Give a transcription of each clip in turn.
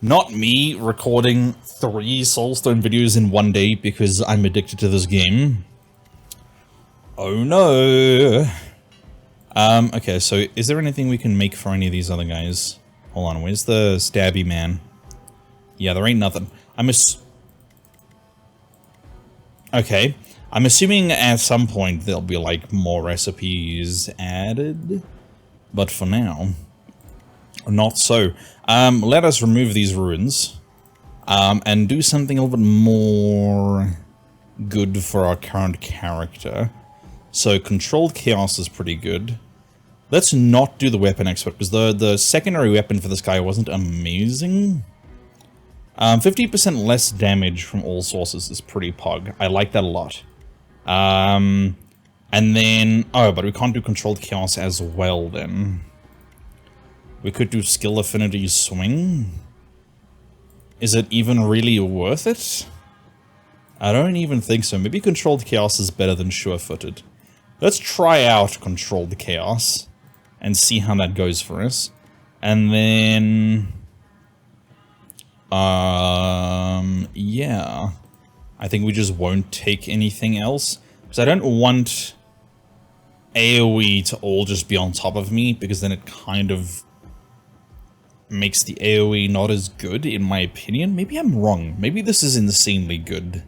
Not me recording 3 Soulstone videos in one day because I'm addicted to this game. Oh no! Okay, so is there anything we can make for any of these other guys? Hold on, where's the stabby man? Yeah, there ain't nothing. Okay, I'm assuming at some point there'll be, like, more recipes added. But for now, not so. Let us remove these ruins. And do something a little bit more good for our current character. So, controlled chaos is pretty good. Let's not do the weapon expert, because the secondary weapon for this guy wasn't amazing. 50% less damage from all sources is pretty pog. I like that a lot. And then... Oh, but we can't do controlled chaos as well, then. We could do skill affinity swing. Is it even really worth it? I don't even think so. Maybe controlled chaos is better than sure-footed. Let's try out controlled chaos and see how that goes for us. And then... yeah. I think we just won't take anything else. Because I don't want AoE to all just be on top of me, because then it kind of makes the AoE not as good, in my opinion. Maybe I'm wrong. Maybe this is insanely good.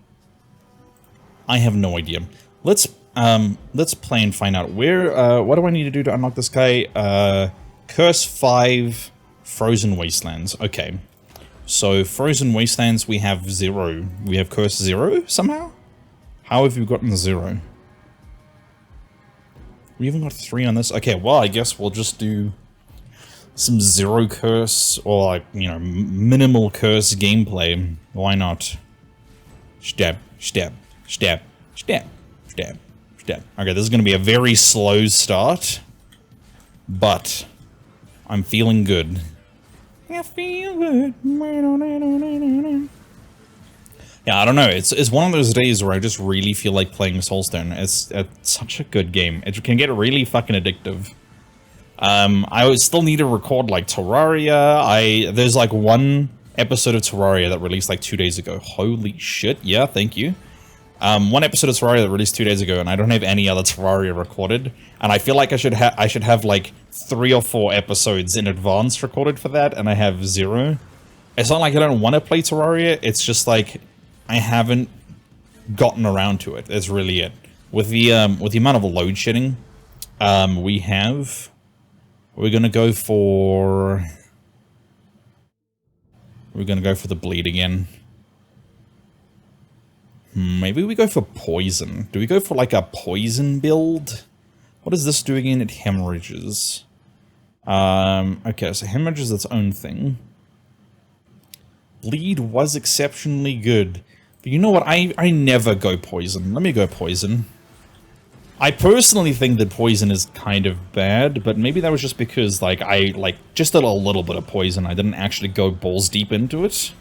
I have no idea. Let's play and find out. Where, what do I need to do to unlock this guy? Curse 5, Frozen Wastelands. Okay. So, Frozen Wastelands, we have 0. We have Curse 0, somehow? How have you gotten 0? We even got 3 on this? Okay, well, I guess we'll just do some 0 curse, or like, you know, minimal curse gameplay. Why not? Stab, stab, stab, stab, stab, stab. Okay, this is gonna be a very slow start, but I'm feeling good. I feel good. Yeah, I don't know. It's one of those days where I just really feel like playing Soulstone. It's such a good game. It can get really fucking addictive. I would still need to record, like, Terraria. There's, like, one episode of Terraria that released, like, 2 days ago. Holy shit. Yeah, thank you. One episode of Terraria that released 2 days ago, and I don't have any other Terraria recorded. And I feel like I should have, like, 3 or 4 episodes in advance recorded for that, and I have 0. It's not like I don't want to play Terraria, it's just, like, I haven't gotten around to it. That's really it. With the amount of load shedding we have... We're gonna go for the bleed again. Maybe we go for poison. Do we go for like a poison build? What is this doing in it? Hemorrhages. Okay, so hemorrhage is its own thing. Bleed was exceptionally good. But you know what? I never go poison. Let me go poison. I personally think that poison is kind of bad, but maybe that was just because, like, I just did a little bit of poison. I didn't actually go balls deep into it.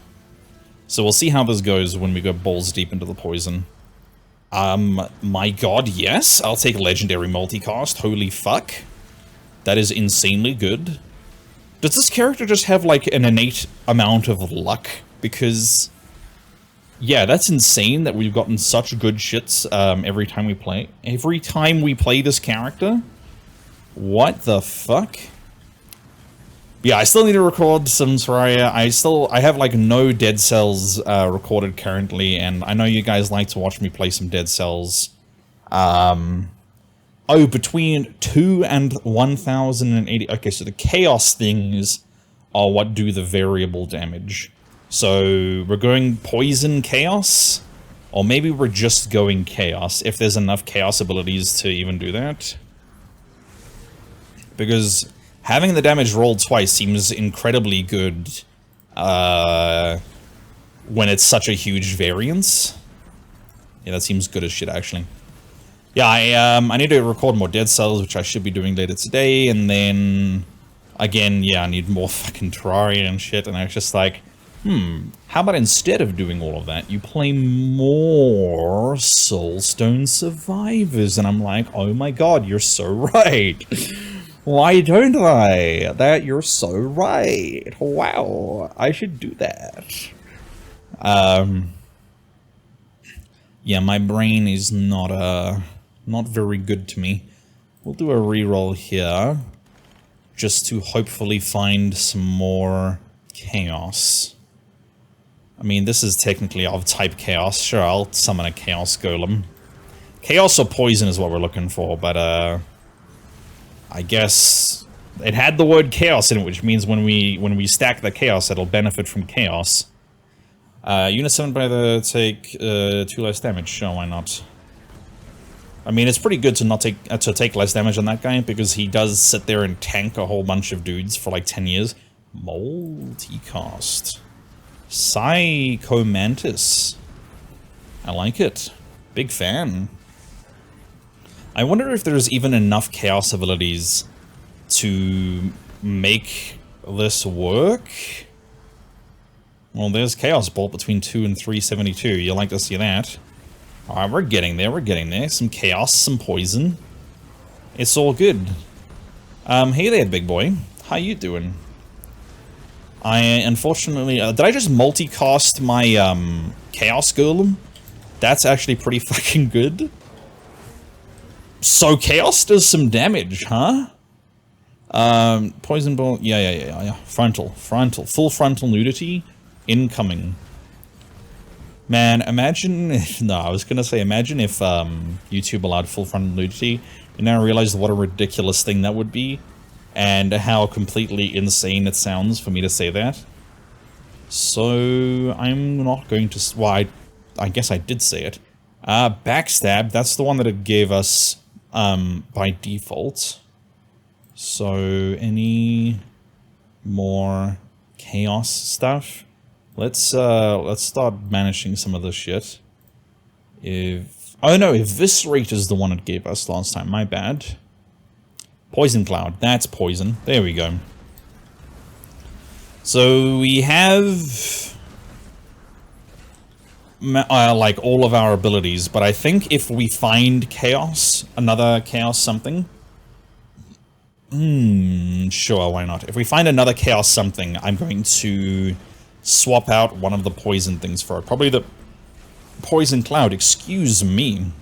So we'll see how this goes when we go balls deep into the poison. My god, yes, I'll take legendary multicast. Holy fuck. That is insanely good. Does this character just have, like, an innate amount of luck? Because... yeah, that's insane that we've gotten such good shits every time we play. Every time we play this character? What the fuck? Yeah, I still need to record some Terraria. I have, like, no Dead Cells recorded currently, and I know you guys like to watch me play some Dead Cells. Oh, between 2 and 1080... Okay, so the Chaos things are what do the variable damage. So, we're going Poison Chaos? Or maybe we're just going Chaos, if there's enough Chaos abilities to even do that. Because having the damage rolled twice seems incredibly good when it's such a huge variance. Yeah, that seems good as shit, actually. Yeah, I need to record more Dead Cells, which I should be doing later today, and then... again, yeah, I need more fucking Terraria and shit, and I was just like... how about instead of doing all of that, you play more Soulstone Survivors? And I'm like, oh my god, you're so right. Why don't I? That you're so right. Wow, I should do that. Yeah, my brain is not very good to me. We'll do a reroll here, just to hopefully find some more chaos. I mean, this is technically of type chaos. Sure, I'll summon a chaos golem. Chaos or poison is what we're looking for, but I guess it had the word chaos in it, which means when we stack the chaos, it'll benefit from chaos. Unit 7 by the take 2 less damage. Sure, why not? I mean, it's pretty good to not take less damage on that guy because he does sit there and tank a whole bunch of dudes for like 10 years. Multicast. Psychomantis. I like it. Big fan. I wonder if there's even enough chaos abilities to make this work. Well, there's Chaos Bolt between 2 and 372. You'll like to see that. Alright, we're getting there, we're getting there. Some chaos, some poison. It's all good. Hey there, big boy. How you doing? I, unfortunately... did I just multicast my, Chaos Golem? That's actually pretty fucking good. So Chaos does some damage, huh? Poison Bolt... Yeah. Frontal. Full frontal nudity. Incoming. Man, imagine if... No, I was gonna say, imagine if, YouTube allowed full frontal nudity. And now I realize what a ridiculous thing that would be. And how completely insane it sounds for me to say that. So, I'm not going to... Well, I guess I did say it. Backstab, that's the one that it gave us, by default. So, any more chaos stuff? Let's start managing some of this shit. Oh no, Eviscerate is the one it gave us last time, my bad. Poison Cloud, that's poison. There we go. So we have... like, all of our abilities, but I think if we find Chaos, another Chaos something... sure, why not? If we find another Chaos something, I'm going to swap out one of the poison things for it. Probably the Poison Cloud, excuse me.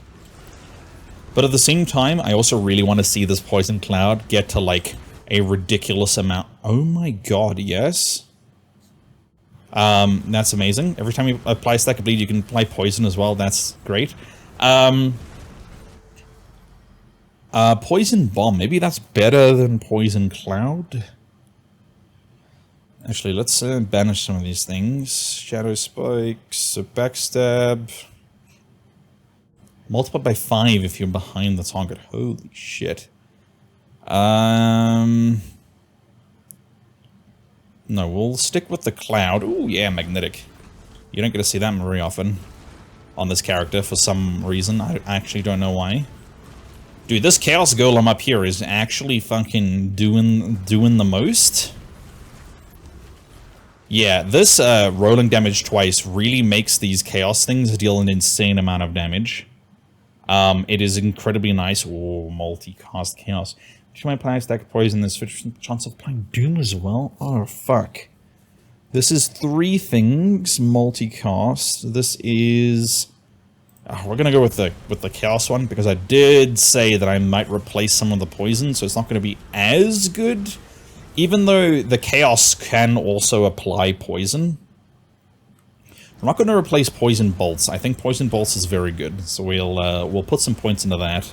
But at the same time, I also really want to see this Poison Cloud get to, like, a ridiculous amount. Oh my god, yes. That's amazing. Every time you apply Stack of Bleed, you can apply Poison as well. That's great. Poison Bomb. Maybe that's better than Poison Cloud? Actually, let's banish some of these things. Shadow Spikes, Backstab... Multiplied by 5 if you're behind the target. Holy shit. No, we'll stick with the Cloud. Ooh, yeah, Magnetic. You don't get to see that very often on this character for some reason. I actually don't know why. Dude, this Chaos Golem up here is actually fucking doing the most. Yeah, this rolling damage twice really makes these Chaos things deal an insane amount of damage. It is incredibly nice. Oh, multi-cast Chaos. Should I apply a stack of poison? There's 50% chance of applying Doom as well? Oh, fuck. This is 3 things, multi-cast. This is... we're gonna go with the Chaos one, because I did say that I might replace some of the poison, so it's not gonna be as good. Even though the Chaos can also apply poison. I'm not going to replace Poison Bolts. I think Poison Bolts is very good, so we'll put some points into that.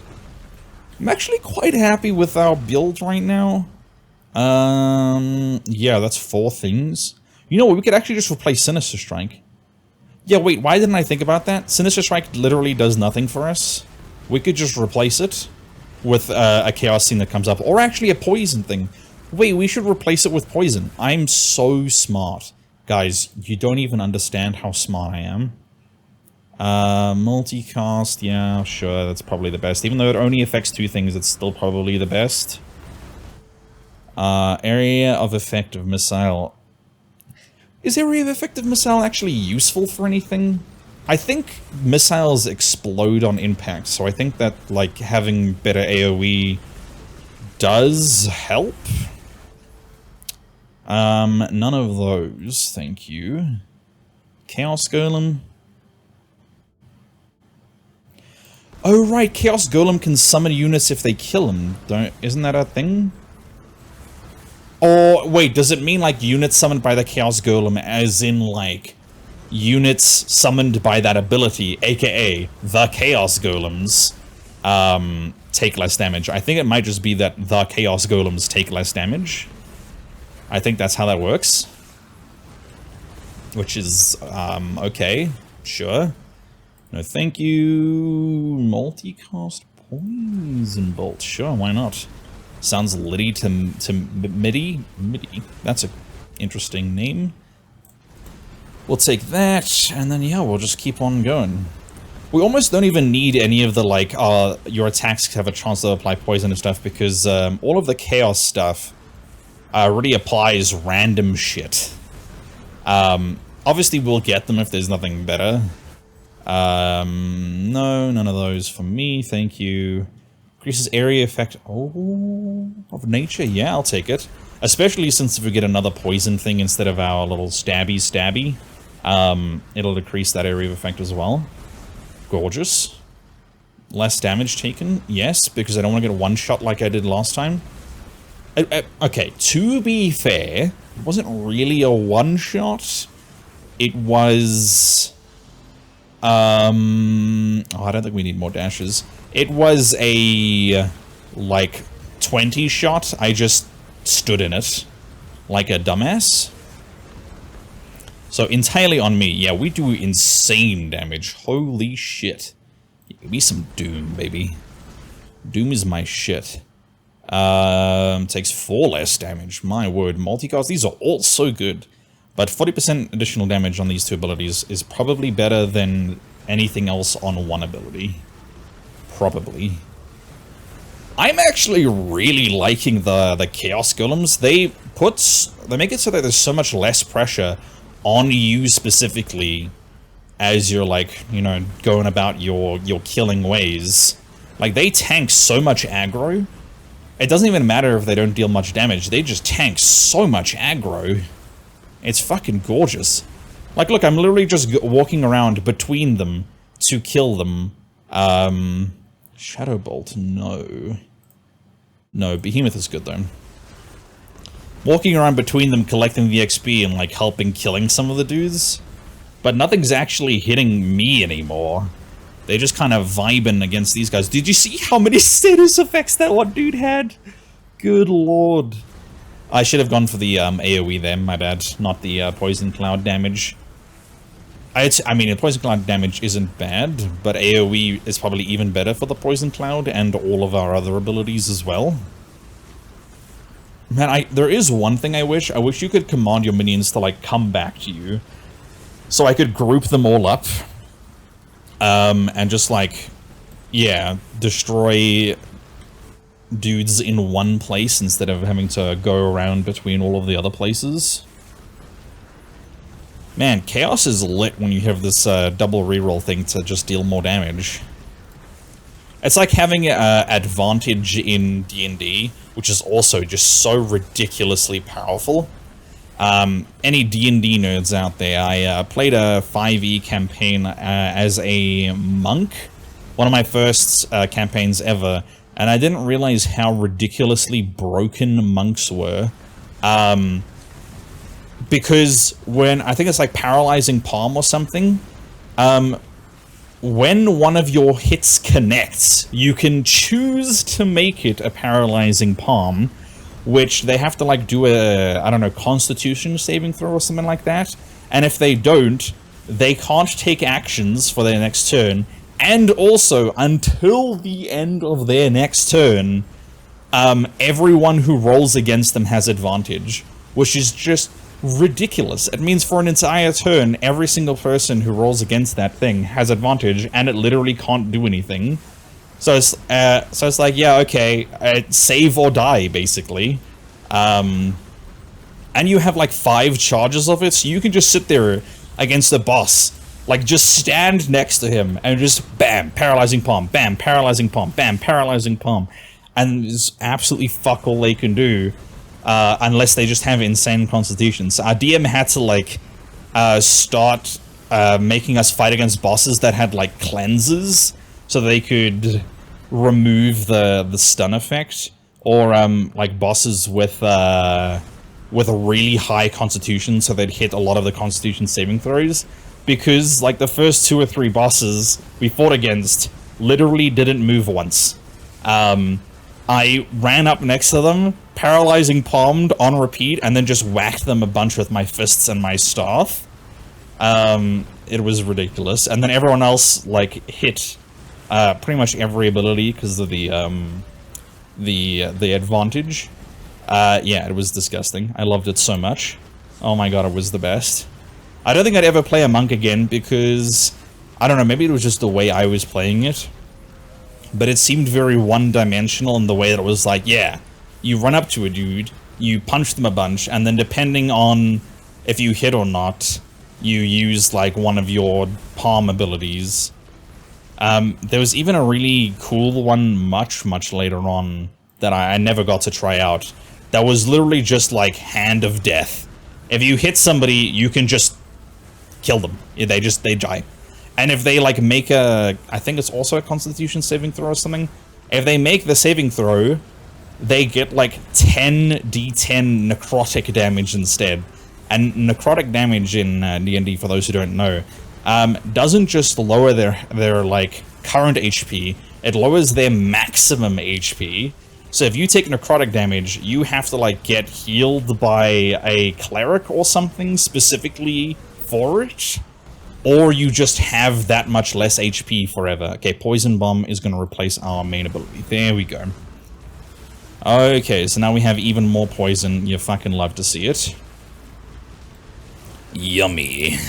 I'm actually quite happy with our build right now. Yeah, that's 4 things. You know what, we could actually just replace Sinister Strike. Yeah, wait, why didn't I think about that? Sinister Strike literally does nothing for us. We could just replace it with a Chaos thing that comes up, or actually a Poison thing. Wait, we should replace it with Poison. I'm so smart. Guys, you don't even understand how smart I am. Multicast, yeah, sure, that's probably the best. Even though it only affects 2 things, it's still probably the best. Area of effective missile. Is area of effective missile actually useful for anything? I think missiles explode on impact, so I think that, like, having better AoE does help. None of those, thank you. Chaos Golem. Oh right, Chaos Golem can summon units if they kill him. Isn't that a thing? Or wait, does it mean like units summoned by the Chaos Golem as in like units summoned by that ability, aka the Chaos Golems, take less damage? I think it might just be that the Chaos Golems take less damage. I think that's how that works. Which is, okay, sure. No thank you. Multicast Poison Bolt, sure, why not? Sounds litty to MIDI. MIDI, that's an interesting name. We'll take that, and then yeah, we'll just keep on going. We almost don't even need any of the, like, your attacks have a chance to apply poison and stuff, because all of the chaos stuff really applies random shit. Obviously we'll get them if there's nothing better. No, none of those for me, thank you. Increases area effect, of nature, yeah, I'll take it. Especially since if we get another poison thing instead of our little stabby, it'll decrease that area of effect as well. Gorgeous. Less damage taken, yes, because I don't want to get a one-shot like I did last time. Okay, to be fair, it wasn't really a one-shot. It was... I don't think we need more dashes. It was a, like, 20 shot. I just stood in it like a dumbass. So entirely on me. Yeah, we do insane damage. Holy shit. Give me some Doom, baby. Doom is my shit. Takes 4 less damage. My word. Multicast. These are all so good. But 40% additional damage on these two abilities is probably better than anything else on one ability. Probably. I'm actually really liking the Chaos Golems. They make it so that there's so much less pressure on you specifically as you're, like, you know, going about your killing ways. Like, they tank so much aggro. It doesn't even matter if they don't deal much damage. They just tank so much aggro. It's fucking gorgeous. Like, look, I'm literally just walking around between them to kill them. Shadow Bolt, no. No, Behemoth is good, though. Walking around between them, collecting the XP and, like, helping killing some of the dudes. But nothing's actually hitting me anymore. They're just kind of vibing against these guys. Did you see how many status effects that one dude had? Good lord. I should have gone for the AoE there, my bad. Not the Poison Cloud damage. I mean, the Poison Cloud damage isn't bad, but AoE is probably even better for the Poison Cloud and all of our other abilities as well. Man, there is one thing I wish. I wish you could command your minions to, like, come back to you. So I could group them all up. And just, like, yeah, destroy dudes in one place instead of having to go around between all of the other places. Man, Chaos is lit when you have this double reroll thing to just deal more damage. It's like having advantage in D&D, which is also just so ridiculously powerful. Any D&D nerds out there, I played a 5e campaign as a monk. One of my first campaigns ever. And I didn't realize how ridiculously broken monks were. Because when, I think it's like Paralyzing Palm or something, when one of your hits connects, you can choose to make it a Paralyzing Palm, which they have to, like, do a, I don't know, Constitution saving throw or something like that. And if they don't, they can't take actions for their next turn. And also, until the end of their next turn, everyone who rolls against them has advantage, which is just ridiculous. It means for an entire turn, every single person who rolls against that thing has advantage, and it literally can't do anything. So it's like, yeah, okay, save or die, basically. And you have, like, 5 charges of it, so you can just sit there against the boss. Like, just stand next to him, and just, bam, Paralyzing Palm, bam, Paralyzing Palm, bam, Paralyzing Palm. and there's absolutely fuck all they can do, unless they just have insane constitutions. Our DM had to, like, start making us fight against bosses that had, like, cleanses, so they could remove the stun effect, or, like, bosses with a really high constitution, so they'd hit a lot of the constitution saving throws, because, like, the first 2 or 3 bosses we fought against literally didn't move once. I ran up next to them, paralyzing palmed on repeat, and then just whacked them a bunch with my fists and my staff. It was ridiculous. And then everyone else, like, hit pretty much every ability because of the advantage. Yeah, it was disgusting. I loved it so much. Oh my god, it was the best. I don't think I'd ever play a monk again because, I don't know, maybe it was just the way I was playing it. But it seemed very one-dimensional in the way that it was like, yeah, you run up to a dude, you punch them a bunch, and then depending on if you hit or not, you use, like, one of your palm abilities. There was even a really cool one much later on that I never got to try out. That was literally just, like, Hand of Death. If you hit somebody, you can just kill them. They die. And if they, like, make I think it's also a constitution saving throw or something. If they make the saving throw, they get, like, 10d10 necrotic damage instead. And necrotic damage in D&D, for those who don't know, doesn't just lower their, like, current HP, it lowers their maximum HP. So if you take necrotic damage, you have to, like, get healed by a cleric or something specifically for it. Or you just have that much less HP forever. Okay, Poison Bomb is going to replace our main ability. There we go. Okay, so now we have even more poison. You fucking love to see it. Yummy.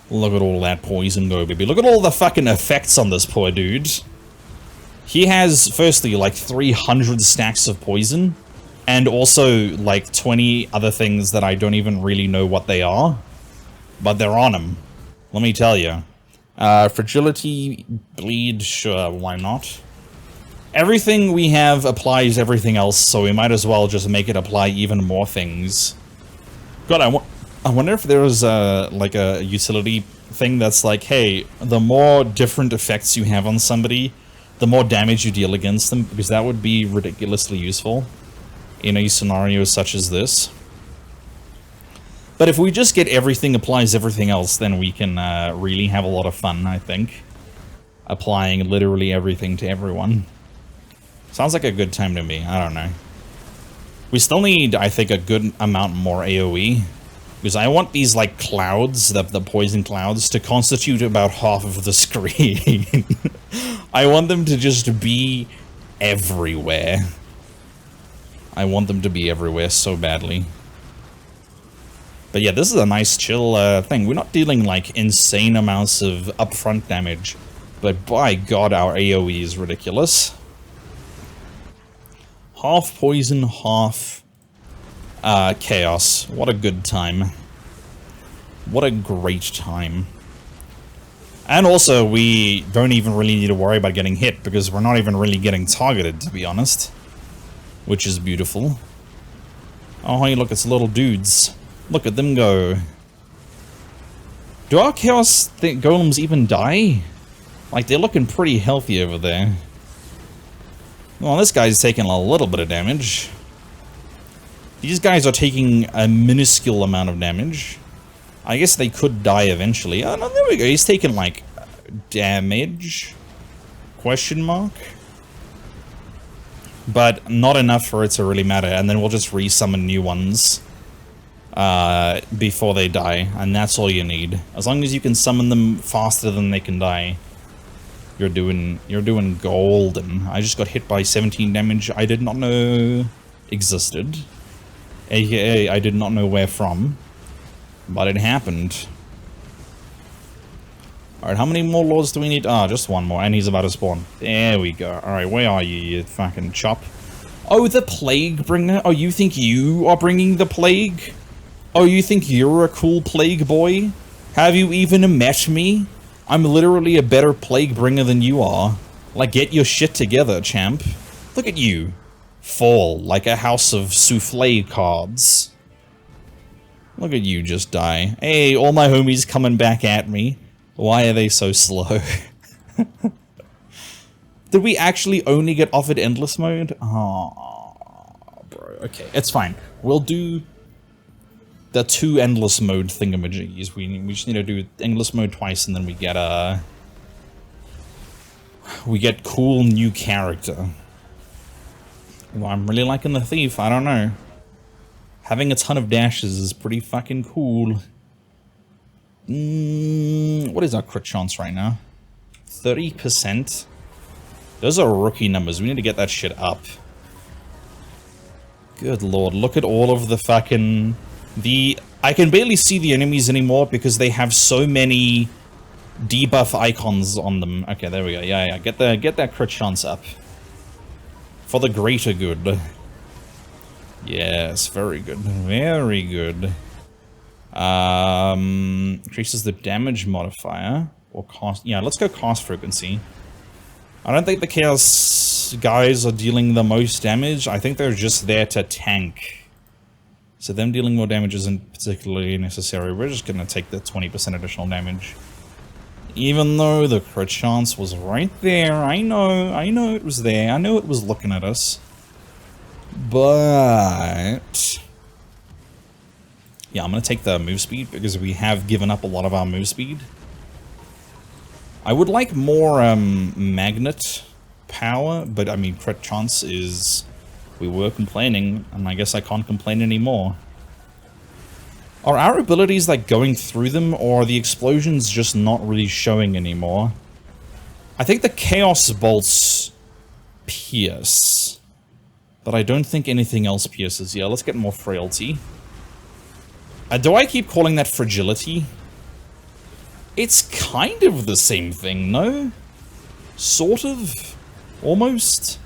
Look at all that poison go, baby. Look at all the fucking effects on this poor dude. He has, firstly, like 300 stacks of poison. And also, like, 20 other things that I don't even really know what they are. But they're on him. Let me tell you. Fragility, bleed, sure, why not? Everything we have applies everything else, so we might as well just make it apply even more things. God, I wonder if there was, like, a utility thing that's like, hey, the more different effects you have on somebody, the more damage you deal against them, because that would be ridiculously useful in a scenario such as this. But if we just get everything applies everything else, then we can really have a lot of fun, I think. Applying literally everything to everyone. Sounds like a good time to me, I don't know. We still need, I think, a good amount more AoE. Because I want these, like, clouds, the poison clouds, to constitute about half of the screen. I want them to just be everywhere. I want them to be everywhere so badly. But yeah, this is a nice chill thing. We're not dealing, like, insane amounts of upfront damage. But by god, our AoE is ridiculous. Half poison, half chaos. What a good time. What a great time. And also, we don't even really need to worry about getting hit, because we're not even really getting targeted, to be honest. Which is beautiful. Oh, hey, look, it's little dudes. Look at them go. Do our Chaos Golems even die? Like, they're looking pretty healthy over there. Well, this guy's taking a little bit of damage. These guys are taking a minuscule amount of damage. I guess they could die eventually. Oh, no, there we go. He's taking, like, damage? Question mark? But not enough for it to really matter. And then we'll just resummon new ones. Before they die, and that's all you need. As long as you can summon them faster than they can die, you're doing golden. I just got hit by 17 damage I did not know existed. AKA, I did not know where from. But it happened. Alright, how many more lords do we need? Ah, just one more, and he's about to spawn. There we go. Alright, where are you, you fucking chop? Oh, the plague bringer? Oh, you think you are bringing the plague? Oh, you think you're a cool plague boy? Have you even met me? I'm literally a better plague bringer than you are. Like, get your shit together, champ. Look at you. Fall like a house of souffle cards. Look at you just die. Hey, all my homies coming back at me. Why are they so slow? Did we actually only get offered endless mode? Oh, bro. Okay, it's fine. We'll do the 2 endless mode thingamajiggies. We just need to do endless mode twice, and then we get cool new character. Well, I'm really liking the thief. I don't know. Having a ton of dashes is pretty fucking cool. What is our crit chance right now? 30%. Those are rookie numbers. We need to get that shit up. Good lord, look at all of the fucking... I can barely see the enemies anymore because they have so many debuff icons on them. Okay, there we go. Yeah, get that crit chance up. For the greater good. Yes, very good. Very good. Increases the damage modifier. Or cost... Yeah, let's go cost frequency. I don't think the Chaos guys are dealing the most damage. I think they're just there to tank. So them dealing more damage isn't particularly necessary. We're just gonna take the 20% additional damage. Even though the crit chance was right there. I know it was there. I know it was looking at us. But... yeah, I'm gonna take the move speed because we have given up a lot of our move speed. I would like more magnet power, but I mean crit chance is... we were complaining, and I guess I can't complain anymore. Are our abilities like going through them, or are the explosions just not really showing anymore? I think the Chaos bolts pierce, but I don't think anything else pierces. Yeah, let's get more frailty. Do I keep calling that fragility? It's kind of the same thing, no? Sort of? Almost?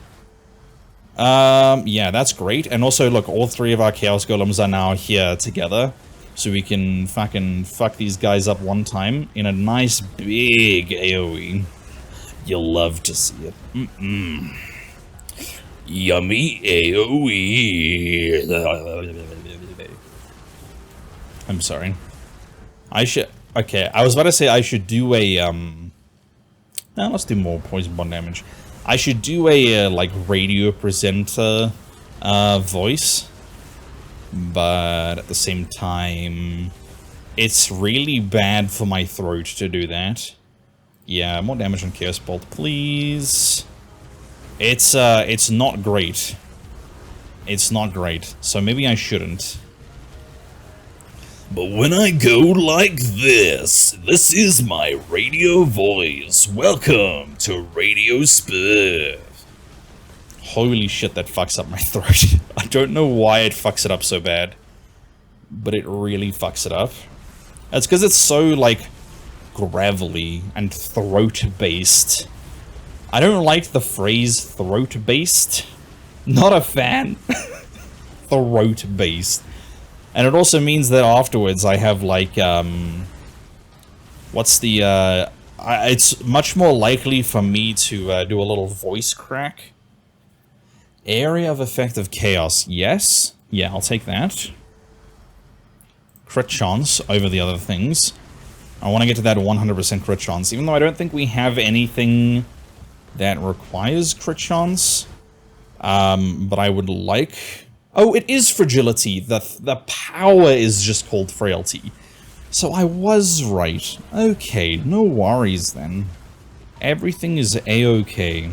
Yeah, that's great. And also, look, all 3 of our Chaos Golems are now here together. So we can fucking fuck these guys up one time in a nice big AoE. You'll love to see it. Yummy AoE. I'm sorry. I should... okay, I was about to say I should do a, no, let's do more poison bond damage. I should do a, like, radio presenter, voice. But at the same time, it's really bad for my throat to do that. Yeah, more damage on Chaos Bolt, please. It's not great. It's not great, so maybe I shouldn't. But when I go like this is my radio voice. Welcome to Radio Spiff. Holy shit, that fucks up my throat. I don't know why it fucks it up so bad, but it really fucks it up. It's because it's so, like, gravelly and throat-based. I don't like the phrase throat-based. Not a fan. Throat-based. And it also means that afterwards I have, like, what's the, it's much more likely for me to do a little voice crack. Area of effective chaos, yes. Yeah, I'll take that. Crit chance over the other things. I want to get to that 100% crit chance, even though I don't think we have anything that requires crit chance. But I would like... oh, it is fragility. The power is just called frailty. So I was right. Okay, no worries then. Everything is a-okay.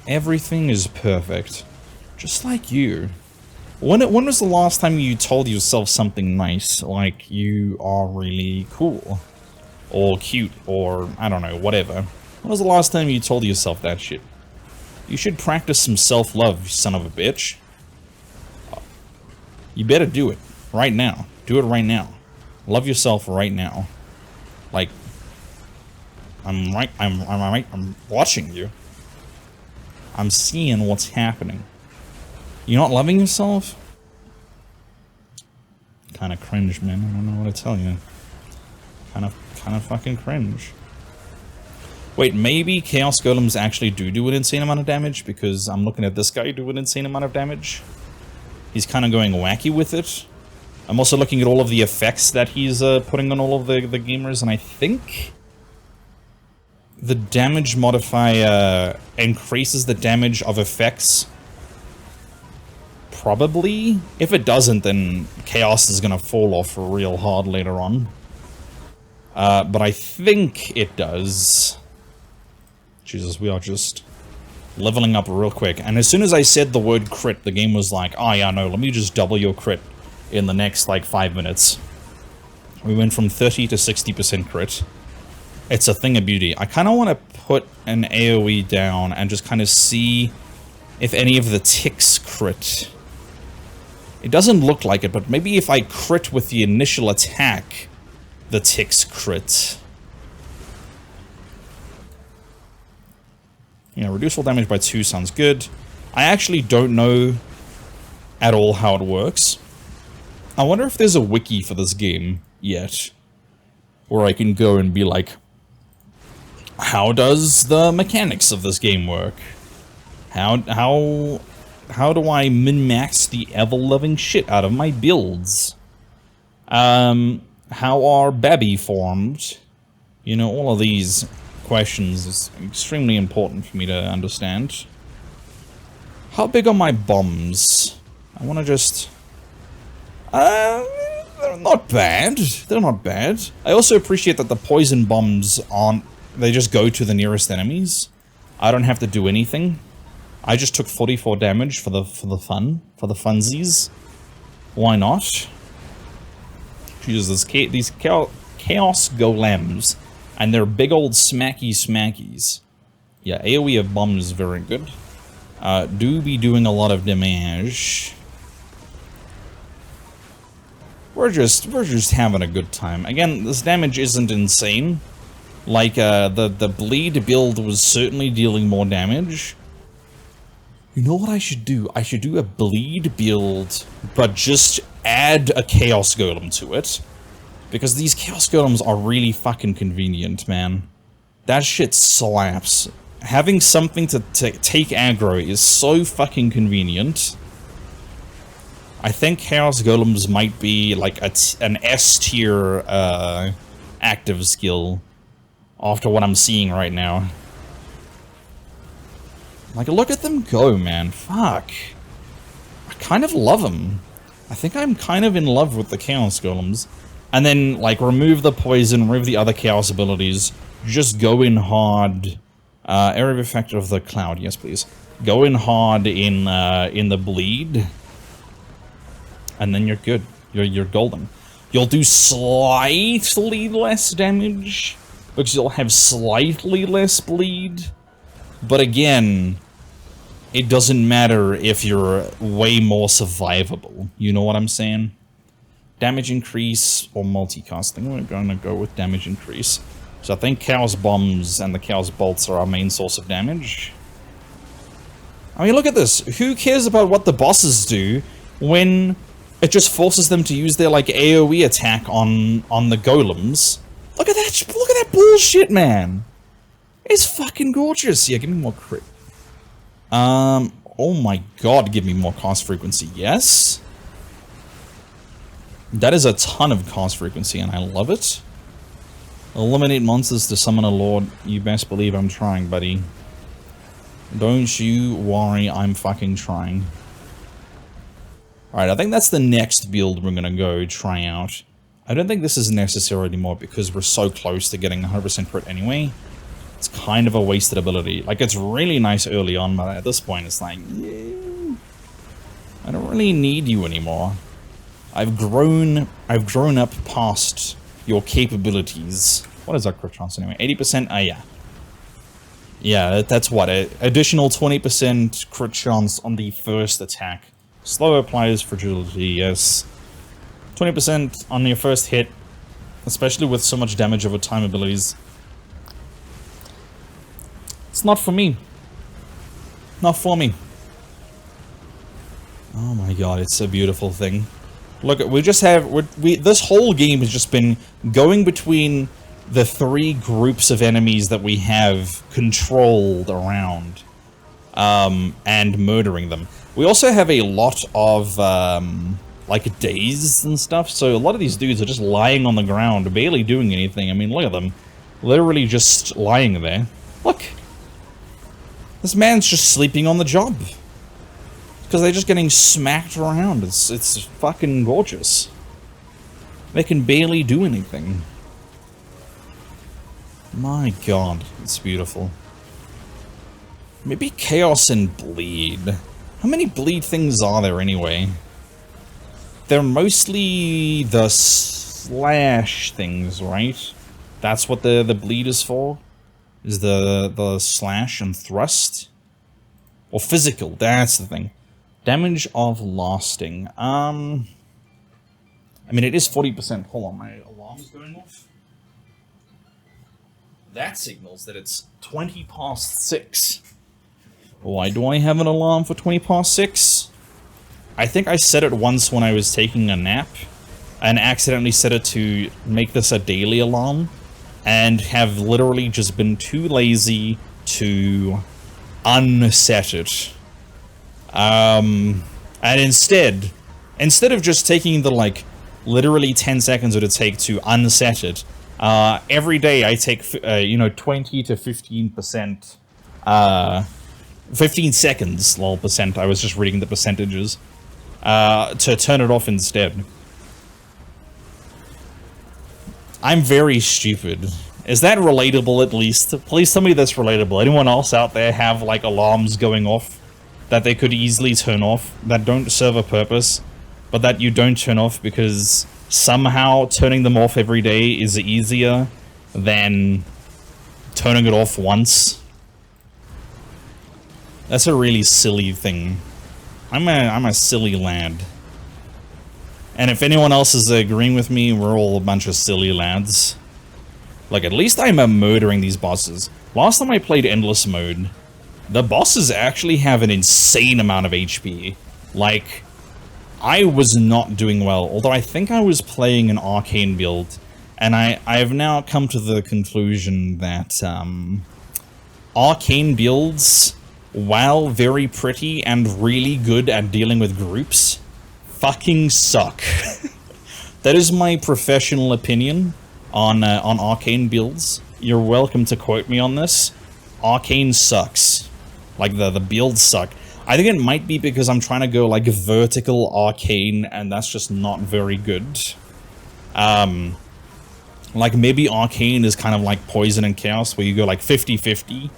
Everything is perfect. Just like you. When was the last time you told yourself something nice, like you are really cool? Or cute, or I don't know, whatever. When was the last time you told yourself that shit? You should practice some self-love, you son of a bitch. You better do it. Right now. Do it right now. Love yourself right now. Like, I'm watching you. I'm seeing what's happening. You're not loving yourself? Kind of cringe, man. I don't know what to tell you. Kind of fucking cringe. Wait, maybe Chaos Golems actually do an insane amount of damage, because I'm looking at this guy do an insane amount of damage. He's kind of going wacky with it. I'm also looking at all of the effects that he's putting on all of the gamers, and I think the damage modifier increases the damage of effects. Probably. If it doesn't, then Chaos is going to fall off real hard later on. But I think it does. Jesus, we are just leveling up real quick. And as soon as I said the word crit, the game was like, oh yeah, no, let me just double your crit in the next, like, 5 minutes. We went from 30 to 60% crit. It's a thing of beauty. I kind of want to put an AoE down and just kind of see if any of the ticks crit. It doesn't look like it, but maybe if I crit with the initial attack, the ticks crit. Yeah, reduce full damage by 2 sounds good. I actually don't know at all how it works. I wonder if there's a wiki for this game yet, where I can go and be like, how does the mechanics of this game work? How do I min-max the ever-loving shit out of my builds? How are Babby formed? You know, all of these questions is extremely important for me to understand. How big are my bombs? I want to just... they're not bad. They're not bad. I also appreciate that the poison bombs aren't... They just go to the nearest enemies. I don't have to do anything. I just took 44 damage for the funsies. Why not? Jesus, these Chaos Golems, and they're big old smackies. Yeah, AoE of bombs is very good. Do be doing a lot of damage. We're just having a good time. Again, this damage isn't insane. Like, the bleed build was certainly dealing more damage. You know what I should do? I should do a bleed build, but just add a Chaos Golem to it. Because these Chaos Golems are really fucking convenient, man. That shit slaps. Having something to take aggro is so fucking convenient. I think Chaos Golems might be like an S tier active skill after what I'm seeing right now. Like, look at them go, man. Fuck. I kind of love them. I think I'm kind of in love with the Chaos Golems. And then, like, remove the poison, remove the other Chaos abilities. Just go in hard. Area of effect of the cloud, yes please. Go in hard in the bleed. And then you're good. You're golden. You'll do slightly less damage, because you'll have slightly less bleed. But again, it doesn't matter if you're way more survivable. You know what I'm saying? Damage increase or multicast. I think we're going to go with damage increase. So I think Chaos Bombs and the Chaos Bolts are our main source of damage. I mean, look at this. Who cares about what the bosses do when it just forces them to use their, like, AoE attack on the golems? Look at that! Look at that bullshit, man! It's fucking gorgeous! Yeah, give me more crit. Oh my god, give me more cast frequency. Yes? That is a ton of cast frequency, and I love it. Eliminate monsters to summon a lord. You best believe I'm trying, buddy. Don't you worry, I'm fucking trying. Alright, I think that's the next build we're gonna go try out. I don't think this is necessary anymore because we're so close to getting 100% crit anyway. It's kind of a wasted ability. Like, it's really nice early on, but at this point it's like, yeah, I don't really need you anymore. I've grown up past your capabilities. What is our crit chance anyway? 80%? Ah, yeah. Yeah, that's what, additional 20% crit chance on the first attack. Slow applies fragility, yes. 20% on your first hit, especially with so much damage over time abilities. It's not for me. Not for me. Oh my god, it's a beautiful thing. Look, we just have... this whole game has just been going between the 3 groups of enemies that we have controlled around, and murdering them. We also have a lot of, like, dazed and stuff, so a lot of these dudes are just lying on the ground, barely doing anything. I mean, look at them. Literally just lying there. Look! This man's just sleeping on the job. Because they're just getting smacked around. It's fucking gorgeous. They can barely do anything. My god, it's beautiful. Maybe Chaos and Bleed. How many Bleed things are there anyway? They're mostly the slash things, right? That's what the Bleed is for? Is the slash and thrust? Or physical, that's the thing. Damage of lasting. I mean, it is 40%. Hold on, my alarm's going off. That signals that it's 20 past 6. Why do I have an alarm for 20 past 6? I think I set it once when I was taking a nap, and accidentally set it to make this a daily alarm, and have literally just been too lazy to unset it. And instead of just taking the, like, literally 10 seconds it would take to unset it, every day I take, you know, 20 to 15%, 15 seconds, lol, percent, I was just reading the percentages, to turn it off instead. I'm very stupid. Is that relatable at least? Please tell me that's relatable. Anyone else out there have, like, alarms going off that they could easily turn off, that don't serve a purpose, but that you don't turn off because somehow turning them off every day is easier than turning it off once? That's a really silly thing. I'm a silly lad. And if anyone else is agreeing with me, we're all a bunch of silly lads. Like, at least I'm murdering these bosses. Last time I played Endless Mode, the bosses actually have an insane amount of HP. Like, I was not doing well, although I think I was playing an arcane build, and I have now come to the conclusion that, arcane builds, while very pretty and really good at dealing with groups, fucking suck. That is my professional opinion on arcane builds. You're welcome to quote me on this. Arcane sucks. Like, the builds suck. I think it might be because I'm trying to go, like, vertical arcane, and that's just not very good. Like, maybe arcane is kind of like poison and chaos, where you go, like, 50-50.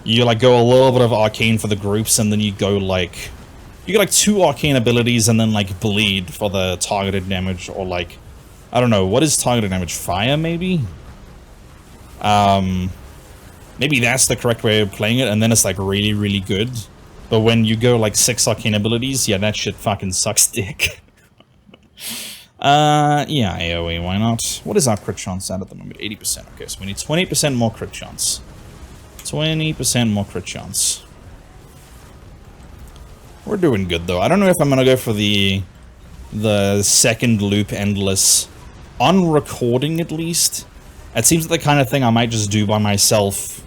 You, like, go a little bit of arcane for the groups, and then you go, like... You get, like, 2 arcane abilities, and then, like, bleed for the targeted damage, or, like... I don't know, what is targeted damage? Fire, maybe? Maybe that's the correct way of playing it, and then it's, like, really, really good. But when you go, like, 6 arcane abilities, yeah, that shit fucking sucks dick. Yeah, AoE, why not? What is our crit chance at the moment? 80%. Okay, so we need 20% more crit chance. 20% more crit chance. We're doing good, though. I don't know if I'm gonna go for the second loop endless. On recording, at least. It seems like the kind of thing I might just do by myself.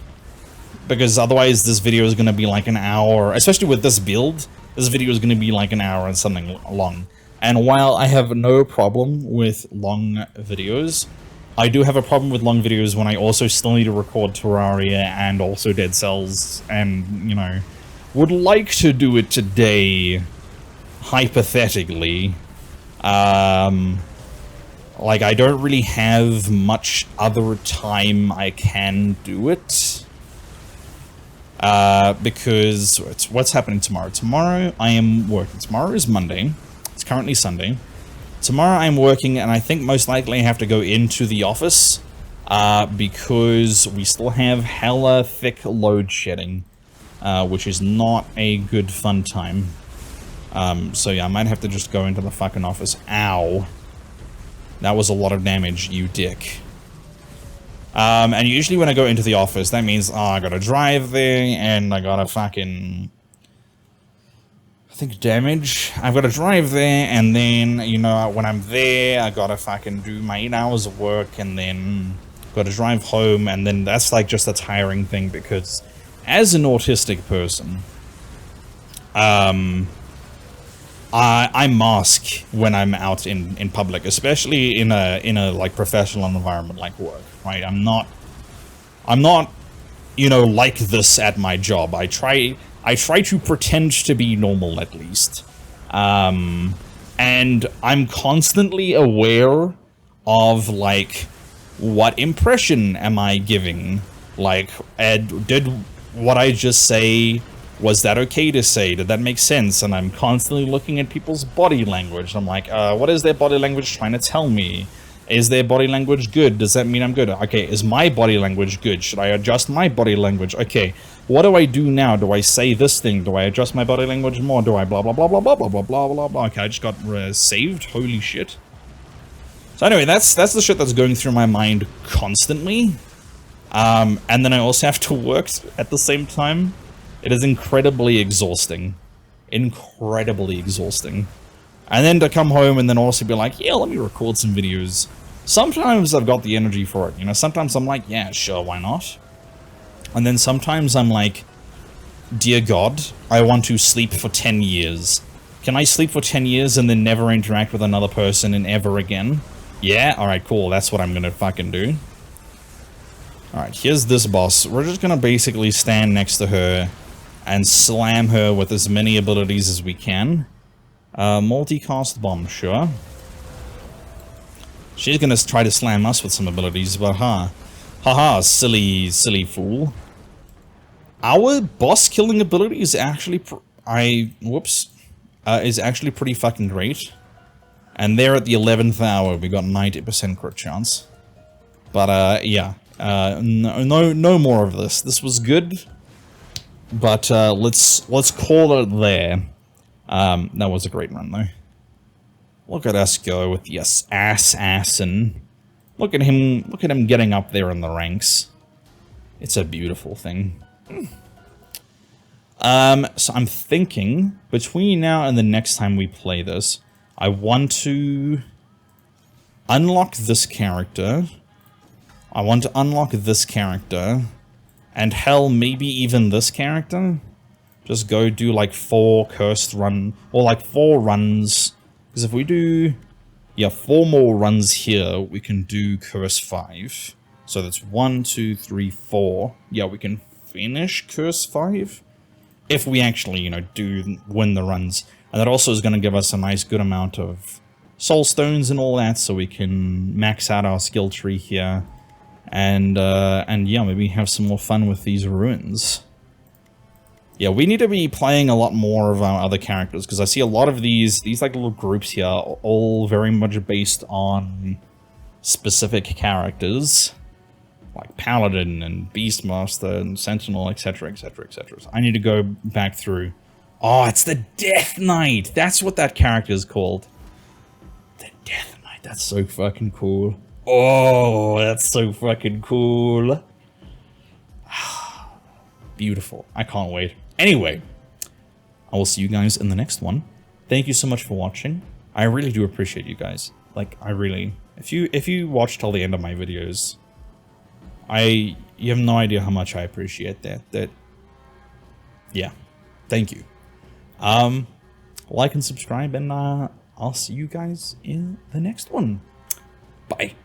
Because otherwise this video is going to be like an hour, especially with this build, this video is going to be like an hour and something long. And while I have no problem with long videos, I do have a problem with long videos when I also still need to record Terraria and also Dead Cells, and, you know, would like to do it today, hypothetically. Like, I don't really have much other time I can do it. Because what's happening tomorrow? Tomorrow I am working. Tomorrow is Monday. It's currently Sunday. Tomorrow I'm working, and I think most likely I have to go into the office, because we still have hella thick load shedding, which is not a good fun time. So yeah, I might have to just go into the fucking office. Ow. That was a lot of damage, you dick. And usually when I go into the office, that means, oh, I gotta drive there, and I gotta fucking... I think damage. I've gotta drive there, and then, you know, when I'm there, I gotta fucking do my 8 hours of work, and then got to drive home, and then that's like just a tiring thing because as an autistic person, I mask when I'm out in public, especially in a like professional environment like work, right? I'm not, you know, like this at my job. I try to pretend to be normal at least. And I'm constantly aware of like what impression am I giving? Like, did what I just say, was that okay to say? Did that make sense? And I'm constantly looking at people's body language. I'm like, what is their body language trying to tell me? Is their body language good? Does that mean I'm good? Okay, is my body language good? Should I adjust my body language? Okay, what do I do now? Do I say this thing? Do I adjust my body language more? Do I blah blah blah blah blah blah blah blah blah blah? Okay, I just got saved. Holy shit. So anyway, that's the shit that's going through my mind constantly. And then I also have to work at the same time. It is incredibly exhausting. Incredibly exhausting. And then to come home and then also be like, yeah, let me record some videos. Sometimes I've got the energy for it, you know? Sometimes I'm like, yeah, sure, why not? And then sometimes I'm like, dear God, I want to sleep for 10 years. Can I sleep for 10 years and then never interact with another person and ever again? Yeah? Alright, cool. That's what I'm gonna fucking do. Alright, here's this boss. We're just gonna basically stand next to her and slam her with as many abilities as we can. Multicast bomb, sure. She's gonna try to slam us with some abilities, but haha, silly fool. Our boss killing ability is actually is actually pretty fucking great. And there at the 11th hour, we got 90% crit chance. But yeah, no more of this. This was good, but let's call it there. That was a great run though. Look at us go with the assassin. Look at him getting up there in the ranks. It's a beautiful thing. So I'm thinking between now and the next time we play this, I want to unlock this character. I want to unlock this character, and hell, maybe even this character. Just go do like 4 cursed run, or like 4 runs. Because if we do, yeah, 4 more runs here, we can do curse 5. So that's 1, 2, 3, 4. Yeah, we can finish curse 5 if we actually, you know, do win the runs. And that also is going to give us a nice good amount of soul stones and all that, so we can max out our skill tree here. And yeah, maybe have some more fun with these ruins. Yeah, we need to be playing a lot more of our other characters, because I see a lot of these like little groups here, all very much based on specific characters, like Paladin and Beastmaster and Sentinel, etc, etc, etc. So I need to go back through. Oh, it's the Death Knight! That's what that character is called. The Death Knight, that's so fucking cool. Oh, that's so fucking cool. Beautiful. I can't wait. Anyway, I will see you guys in the next one. Thank you so much for watching. I really do appreciate you guys. Like, I really... If you watch till the end of my videos, you have no idea how much I appreciate that. Yeah. Thank you. Like and subscribe, and I'll see you guys in the next one. Bye.